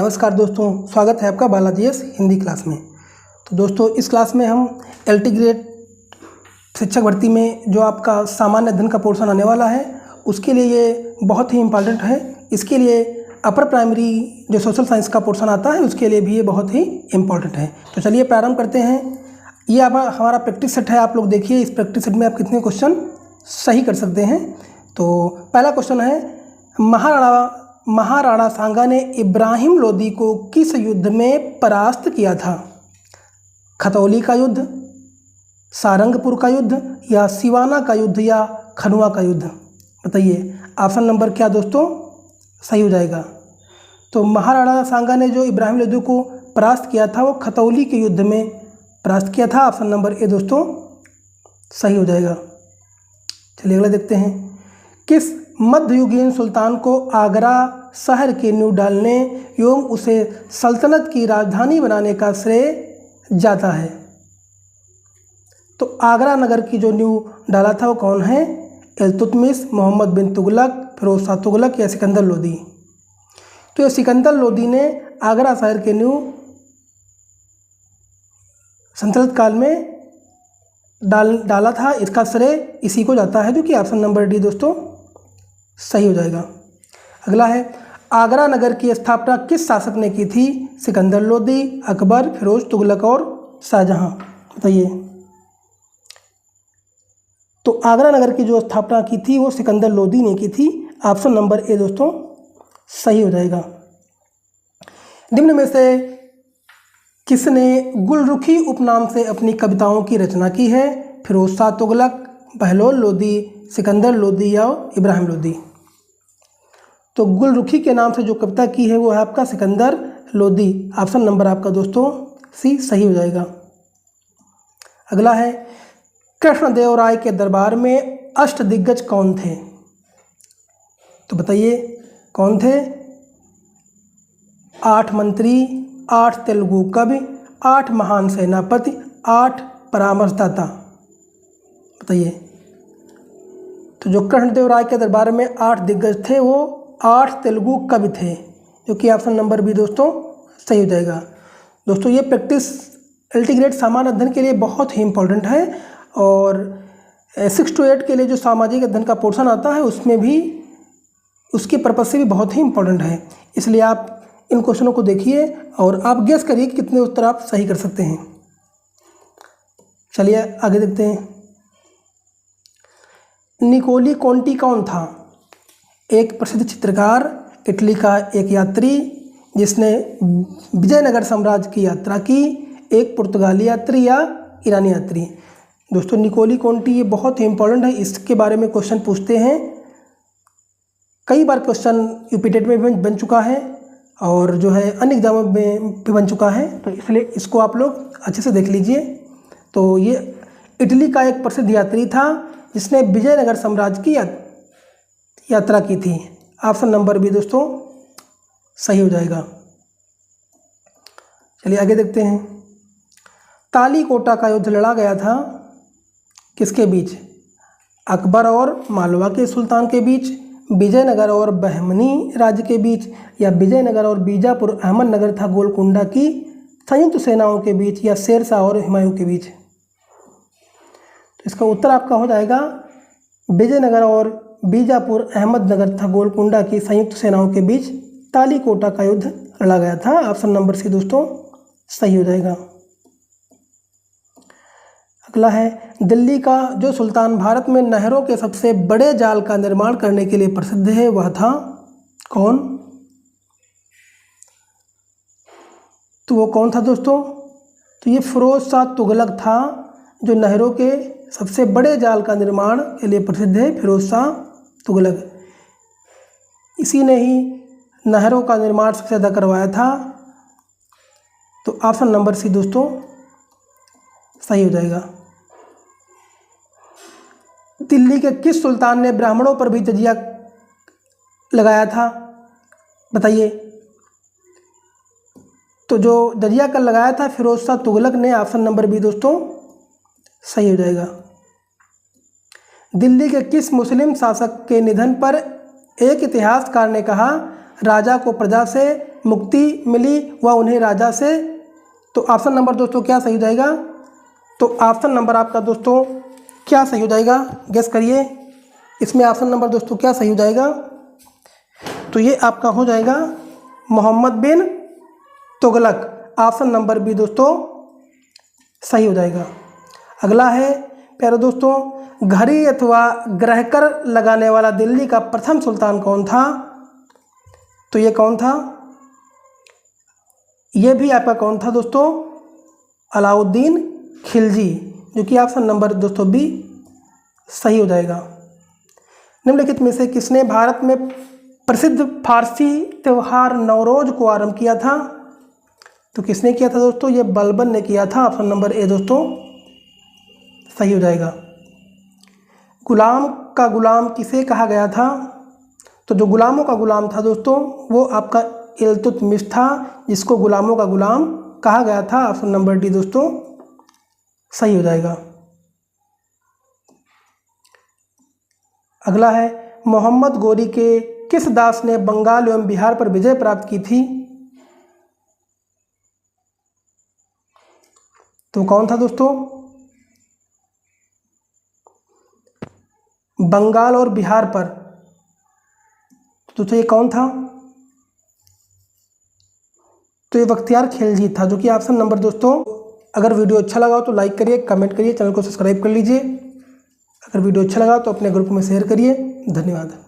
नमस्कार दोस्तों, स्वागत है आपका बालाजी एस हिंदी क्लास में। तो दोस्तों, इस क्लास में हम एलटी ग्रेड शिक्षक भर्ती में जो आपका सामान्य अध्ययन का पोर्शन आने वाला है उसके लिए ये बहुत ही इम्पॉर्टेंट है। इसके लिए अपर प्राइमरी जो सोशल साइंस का पोर्शन आता है उसके लिए भी ये बहुत ही इम्पॉर्टेंट है। तो चलिए प्रारंभ करते हैं। ये अब हमारा प्रैक्टिस सेट है। आप लोग देखिए, इस प्रैक्टिस सेट में आप कितने क्वेश्चन सही कर सकते हैं। तो पहला क्वेश्चन है, महाराणा सांगा ने इब्राहिम लोदी को किस युद्ध में परास्त किया था? खतौली का युद्ध, सारंगपुर का युद्ध, या सिवाना का युद्ध, या खनुआ का युद्ध? बताइए ऑप्शन नंबर क्या दोस्तों सही हो जाएगा। तो महाराणा सांगा ने जो इब्राहिम लोदी को परास्त किया था वो खतौली के युद्ध में परास्त किया था। ऑप्शन नंबर ए दोस्तों सही हो जाएगा। चलिए अगला देखते हैं। किस मध्ययुगीन सुल्तान को आगरा शहर की नींव डालने एवं उसे सल्तनत की राजधानी बनाने का श्रेय जाता है? तो आगरा नगर की जो नींव डाला था वो कौन है? इल्तुतमिश, मोहम्मद बिन तुगलक, फिरोज शाह तुगलक, या सिकंदर लोदी? तो ये सिकंदर लोदी ने आगरा शहर की नींव सल्तनत काल में डाला था। इसका श्रेय इसी को जाता है, जो कि ऑप्शन नंबर डी दोस्तों सही हो जाएगा। अगला है, आगरा नगर की स्थापना किस शासक ने की थी? सिकंदर लोदी, अकबर, फिरोज तुगलक और शाहजहां? बताइए। तो आगरा नगर की जो स्थापना की थी वो सिकंदर लोदी ने की थी। ऑप्शन नंबर ए दोस्तों सही हो जाएगा। निम्न में से किसने गुलरुखी उपनाम से अपनी कविताओं की रचना की है? फिरोज शाह तुगलक, बहलोल लोदी, सिकंदर लोदी, या इब्राहिम लोदी? तो गुलरुखी के नाम से जो कविता की है वो है आपका सिकंदर लोदी। ऑप्शन नंबर आपका दोस्तों सी सही हो जाएगा। अगला है, कृष्णदेवराय के दरबार में अष्टदिग्गज कौन थे? तो बताइए कौन थे? 8 मंत्री, 8 तेलुगु कवि, 8 महान सेनापति, 8 परामर्शदाता? बताइए। तो जो कृष्णदेवराय के दरबार में 8 दिग्गज थे वो 8 तेलुगु कवि थे, जो कि ऑप्शन नंबर बी दोस्तों सही हो जाएगा। दोस्तों, ये प्रैक्टिस एलटी ग्रेड सामान्य अध्ययन के लिए बहुत ही इम्पोर्टेंट है और 6 to 8 के लिए जो सामाजिक अध्ययन का पोर्शन आता है उसमें भी उसके पर्पज से भी बहुत ही इम्पोर्टेंट है। इसलिए आप इन क्वेश्चनों को देखिए और आप गेस करिए कि कितने उत्तर आप सही कर सकते हैं। चलिए आगे देखते हैं। निकोली कोंटी कौन था? एक प्रसिद्ध चित्रकार, इटली का एक यात्री जिसने विजयनगर साम्राज्य की यात्रा की, एक पुर्तगाली यात्री, या ईरानी यात्री? दोस्तों, निकोली कोंटी ये बहुत ही इंपॉर्टेंट है। इसके बारे में क्वेश्चन पूछते हैं। कई बार क्वेश्चन यूपीटेट में भी बन चुका है और जो है अन्य एग्जामों में भी बन चुका है, तो इसलिए इसको आप लोग अच्छे से देख लीजिए। तो ये इटली का एक प्रसिद्ध यात्री था जिसने विजयनगर साम्राज्य की यात्रा की थी। ऑप्शन नंबर बी दोस्तों सही हो जाएगा। चलिए आगे देखते हैं। तालीकोटा का युद्ध लड़ा गया था किसके बीच? अकबर और मालवा के सुल्तान के बीच, विजयनगर और बहमनी राज्य के बीच, या विजयनगर और बीजापुर अहमदनगर था गोलकुंडा की संयुक्त सेनाओं के बीच, या शेरशाह और हुमायूं के बीच? तो इसका उत्तर आपका हो जाएगा विजयनगर और बीजापुर अहमदनगर था गोलकुंडा की संयुक्त सेनाओं के बीच तालीकोटा का युद्ध लड़ा गया था। ऑप्शन नंबर सी दोस्तों सही हो जाएगा। अगला है, दिल्ली का जो सुल्तान भारत में नहरों के सबसे बड़े जाल का निर्माण करने के लिए प्रसिद्ध है वह था कौन? तो वो कौन था दोस्तों? तो ये फिरोज शाह तुगलक था, जो नहरों के सबसे बड़े जाल का निर्माण के लिए प्रसिद्ध है। फिरोज शाह तुगलक, इसी ने ही नहरों का निर्माण सबसे ज़्यादा करवाया था। तो ऑप्शन नंबर सी दोस्तों सही हो जाएगा। दिल्ली के किस सुल्तान ने ब्राह्मणों पर भी जजिया लगाया था? बताइए। तो जो जजिया कर लगाया था फिरोज शाह तुगलक ने। ऑप्शन नंबर बी दोस्तों सही हो जाएगा। दिल्ली के किस मुस्लिम शासक के निधन पर एक इतिहासकार ने कहा, राजा को प्रजा से मुक्ति मिली वह उन्हें राजा से। तो ऑप्शन नंबर दोस्तों क्या सही हो जाएगा? तो ऑप्शन नंबर आपका दोस्तों क्या सही हो जाएगा, गेस करिए। इसमें ऑप्शन नंबर दोस्तों क्या सही हो जाएगा? तो ये आपका हो जाएगा मोहम्मद बिन तुगलक। ऑप्शन नंबर बी दोस्तों सही हो जाएगा। अगला है प्यारे दोस्तों, घड़ी अथवा ग्रहकर लगाने वाला दिल्ली का प्रथम सुल्तान कौन था? तो ये कौन था? ये भी आपका कौन था दोस्तों? अलाउद्दीन खिलजी, जो कि ऑप्शन नंबर दोस्तों बी सही हो जाएगा। निम्नलिखित में से किसने भारत में प्रसिद्ध फारसी त्यौहार नवरोज को आरंभ किया था? तो किसने किया था दोस्तों? ये बलबन ने किया था। ऑप्शन नंबर ए दोस्तों सही हो जाएगा। गुलाम का गुलाम किसे कहा गया था? तो जो गुलामों का गुलाम था दोस्तों वो आपका इल्तुतमिश था, जिसको गुलामों का गुलाम कहा गया था। ऑप्शन नंबर डी दोस्तों सही हो जाएगा। अगला है, मोहम्मद गोरी के किस दास ने बंगाल एवं बिहार पर विजय प्राप्त की थी? तो कौन था दोस्तों? बंगाल और बिहार पर दोस्तों ये कौन था? तो ये बख्तियार खिलजी था, जो कि ऑप्शन नंबर दोस्तों। अगर वीडियो अच्छा लगा हो तो लाइक करिए, कमेंट करिए, चैनल को सब्सक्राइब कर लीजिए। अगर वीडियो अच्छा लगा तो अपने ग्रुप में शेयर करिए। धन्यवाद।